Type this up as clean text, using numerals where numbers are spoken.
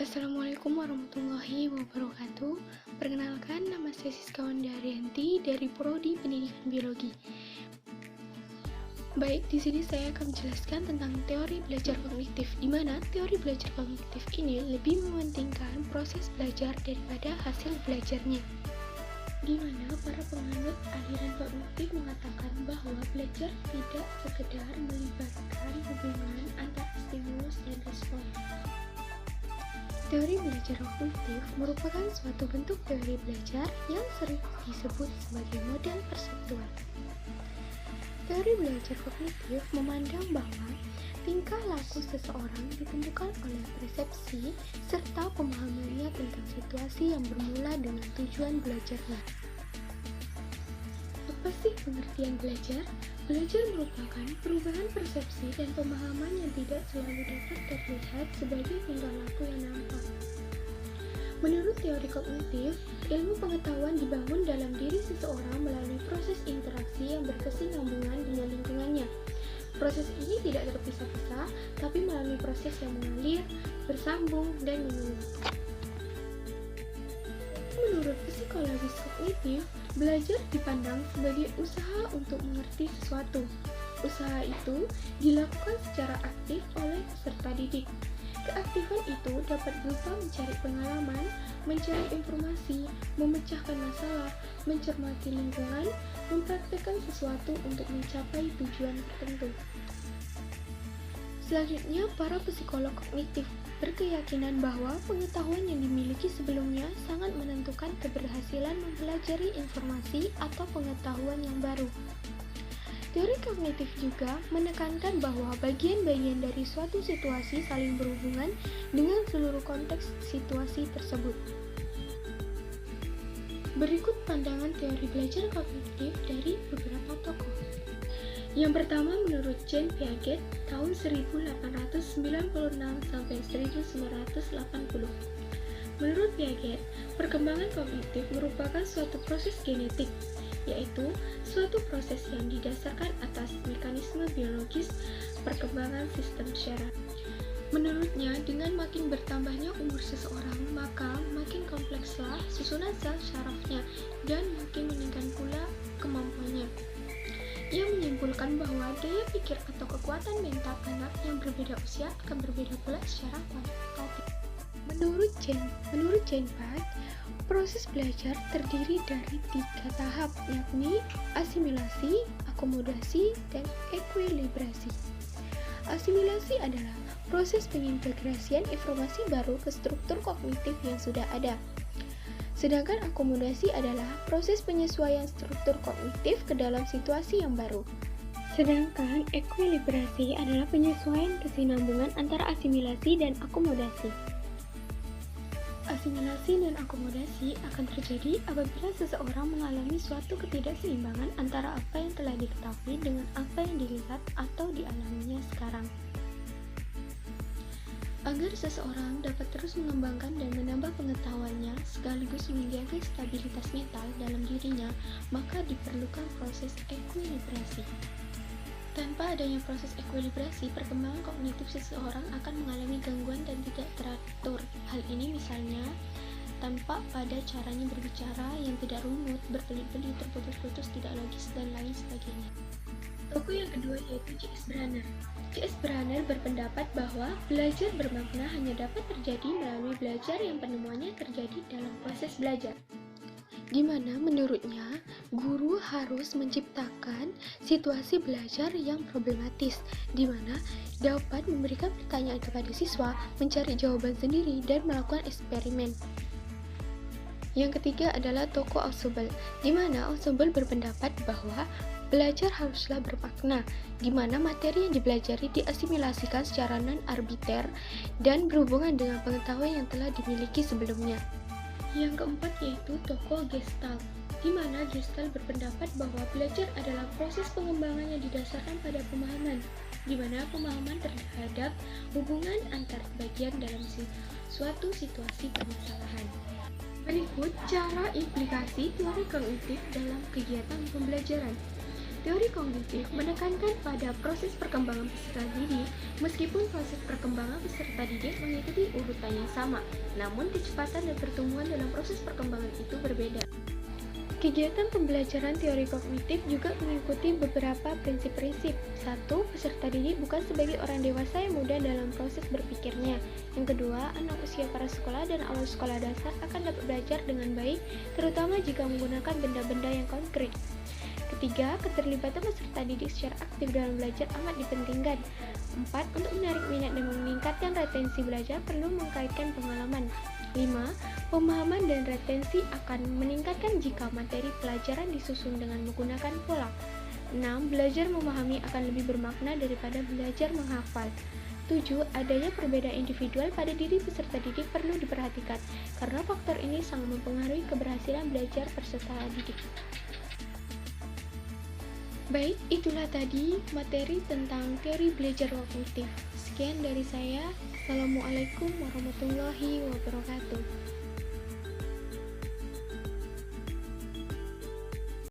Assalamualaikum warahmatullahi wabarakatuh. Perkenalkan, nama saya Siska Wandarianti dari Prodi Pendidikan Biologi. Baik, di sini saya akan menjelaskan tentang teori belajar kognitif, di mana teori belajar kognitif ini lebih mementingkan proses belajar daripada hasil belajarnya. Di mana para penganut aliran kognitif mengatakan bahwa belajar tidak sekedar melibatkan hubungan antara stimulus dan respon. Teori belajar kognitif merupakan suatu bentuk teori belajar yang sering disebut sebagai model perseptual. Teori belajar kognitif memandang bahwa tingkah laku seseorang ditentukan oleh persepsi serta pemahamannya tentang situasi yang bermula dengan tujuan belajarnya. Apa sih pengertian belajar? Belajar merupakan perubahan persepsi dan pemahaman yang tidak selalu dapat terlihat sebagai tingkah laku yang nampak. Menurut teori kognitif, ilmu pengetahuan dibangun dalam diri seseorang melalui proses interaksi yang berkesinambungan dengan lingkungannya. Proses ini tidak terpisah-pisah, tapi melalui proses yang mengalir, bersambung, dan menyeluruh. Menurut psikologis kognitif, belajar dipandang sebagai usaha untuk mengerti sesuatu. Usaha itu dilakukan secara aktif oleh peserta didik. Keaktifan itu dapat berupa mencari pengalaman, mencari informasi, memecahkan masalah, mencermati lingkungan, mempraktikkan sesuatu untuk mencapai tujuan tertentu. Selanjutnya, para psikolog kognitif berkeyakinan bahwa pengetahuan yang dimiliki sebelumnya sangat menentukan keberhasilan mempelajari informasi atau pengetahuan yang baru. Teori kognitif juga menekankan bahwa bagian-bagian dari suatu situasi saling berhubungan dengan seluruh konteks situasi tersebut. Berikut pandangan teori belajar kognitif dari beberapa tokoh. Yang pertama, menurut Jean Piaget tahun 1896 sampai 1980. Menurut Piaget, perkembangan kognitif merupakan suatu proses genetik, yaitu suatu proses yang didasarkan atas mekanisme biologis perkembangan sistem syaraf. Menurutnya, dengan makin bertambahnya umur seseorang, maka makin komplekslah susunan sel syarafnya dan makin meningkat pula kemampuannya. Ia menyimpulkan bahwa daya pikir atau kekuatan mental anak yang berbeda usia akan berbeda pula secara kuantitatif. Menurut Jean Piaget, proses belajar terdiri dari 3 tahap, yakni asimilasi, akomodasi, dan ekuilibrasi. Asimilasi adalah proses pengintegrasian informasi baru ke struktur kognitif yang sudah ada. Sedangkan akomodasi adalah proses penyesuaian struktur kognitif ke dalam situasi yang baru. Sedangkan ekuilibrasi adalah penyesuaian kesinambungan antara asimilasi dan akomodasi. Asimilasi dan akomodasi akan terjadi apabila seseorang mengalami suatu ketidakseimbangan antara apa yang telah diketahui dengan apa yang dilihat atau dialaminya sekarang. Agar seseorang dapat terus mengembangkan dan menambah pengetahuannya sekaligus menjaga stabilitas mental dalam dirinya, maka diperlukan proses ekuilibrasi. Tanpa adanya proses ekuilibrasi, perkembangan kognitif seseorang akan mengalami gangguan dan tidak teratur. Hal ini misalnya tampak pada caranya berbicara yang tidak runut, berbelit-belit, terputus-putus, tidak logis, dan lain sebagainya. Tokoh yang kedua yaitu J.S. Brunner. J.S. Brunner berpendapat bahwa belajar bermakna hanya dapat terjadi melalui belajar yang penemuannya terjadi dalam proses belajar. Di mana menurutnya, guru harus menciptakan situasi belajar yang problematis, di mana dapat memberikan pertanyaan kepada siswa, mencari jawaban sendiri, dan melakukan eksperimen. Yang ketiga adalah tokoh Ausubel, di mana Ausubel berpendapat bahwa belajar haruslah bermakna, di mana materi yang dipelajari diasimilasikan secara non-arbiter dan berhubungan dengan pengetahuan yang telah dimiliki sebelumnya. Yang keempat yaitu tokoh Gestalt, di mana Gestalt berpendapat bahwa belajar adalah proses pengembangan yang didasarkan pada pemahaman, di mana pemahaman terhadap hubungan antar bagian dalam suatu situasi permasalahan. Berikut cara implikasi teori kognitif dalam kegiatan pembelajaran. Teori kognitif menekankan pada proses perkembangan peserta didik, meskipun proses perkembangan peserta didik mengikuti urutan yang sama, namun kecepatan dan pertumbuhan dalam proses perkembangan itu berbeda. Kegiatan pembelajaran teori kognitif juga mengikuti beberapa prinsip-prinsip. 1. Peserta didik bukan sebagai orang dewasa yang muda dalam proses berpikirnya. Yang kedua, anak usia prasekolah dan awal sekolah dasar akan dapat belajar dengan baik, terutama jika menggunakan benda-benda yang konkret. Ketiga, keterlibatan peserta didik secara aktif dalam belajar amat dipentingkan. 4. Untuk menarik minat dan meningkatkan retensi belajar perlu mengkaitkan pengalaman. 5. Pemahaman dan retensi akan meningkatkan jika materi pelajaran disusun dengan menggunakan pola. 6. Belajar memahami akan lebih bermakna daripada belajar menghafal. 7. Adanya perbedaan individual pada diri peserta didik perlu diperhatikan, karena faktor ini sangat mempengaruhi keberhasilan belajar peserta didik. Baik, itulah tadi materi tentang teori belajar kognitif. Sekian dari saya. Assalamualaikum warahmatullahi wabarakatuh.